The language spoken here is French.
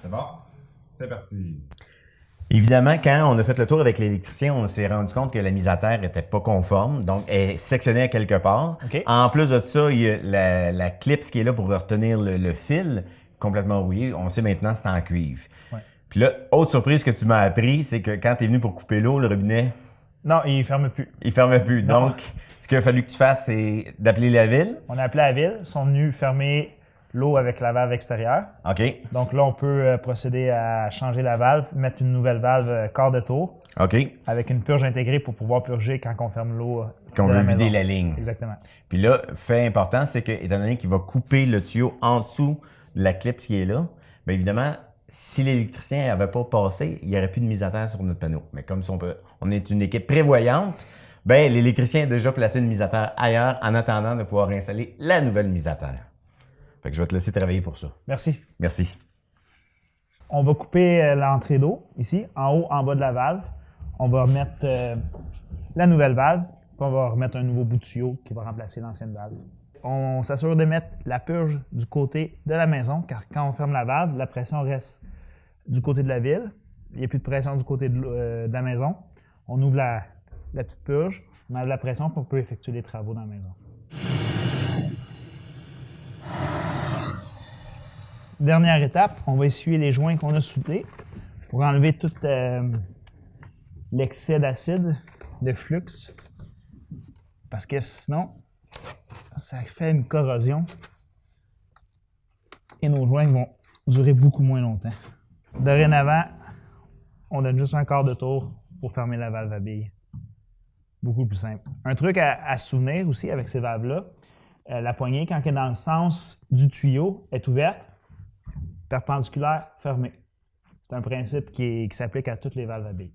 C'est bon. C'est parti. Évidemment, quand on a fait le tour avec l'électricien, on s'est rendu compte que la mise à terre n'était pas conforme, donc elle est sectionnée à quelque part. OK. En plus de ça, il y a la clip qui est là pour retenir le fil, complètement rouillé. On sait maintenant que c'est en cuivre. Ouais. Puis là, autre surprise que tu m'as appris, c'est que quand tu es venu pour couper l'eau, le robinet, Non, il ne ferme plus. il fermait plus. Non. Donc, ce qu'il a fallu que tu fasses, c'est d'appeler la ville. On a appelé la ville, ils sont venus fermer l'eau avec la valve extérieure. OK. Donc là, on peut procéder à changer la valve, mettre une nouvelle valve quart de tour OK. avec une purge intégrée pour pouvoir purger quand on ferme l'eau. Qu'on de veut la vider maison. la ligne. Exactement. Puis là, fait important, c'est que, étant donné qu'il va couper le tuyau en dessous de la clip qui est là, bien évidemment, si l'électricien n'avait pas passé, il n'y aurait plus de mise à terre sur notre panneau. Mais comme on est une équipe prévoyante, ben l'électricien a déjà placé une mise à terre ailleurs en attendant de pouvoir installer la nouvelle mise à terre. Fait que je vais te laisser travailler pour ça. Merci. Merci. On va couper l'entrée d'eau, ici, en haut, en bas de la valve. On va remettre la nouvelle valve, puis on va remettre un nouveau bout de tuyau qui va remplacer l'ancienne valve. On s'assure de mettre la purge du côté de la maison, car quand on ferme la valve, la pression reste du côté de la ville. Il n'y a plus de pression du côté de la maison. On ouvre la petite purge, on enlève la pression, puis on peut effectuer les travaux dans la maison. Dernière étape, on va essuyer les joints qu'on a soudés pour enlever tout l'excès d'acide, de flux, parce que sinon, ça fait une corrosion et nos joints vont durer beaucoup moins longtemps. Dorénavant, on donne juste un quart de tour pour fermer la valve à billes. Beaucoup plus simple. Un truc à se souvenir aussi avec ces valves-là, la poignée, quand elle est dans le sens du tuyau, est ouverte, perpendiculaire, fermée. C'est un principe qui s'applique à toutes les valves à billes.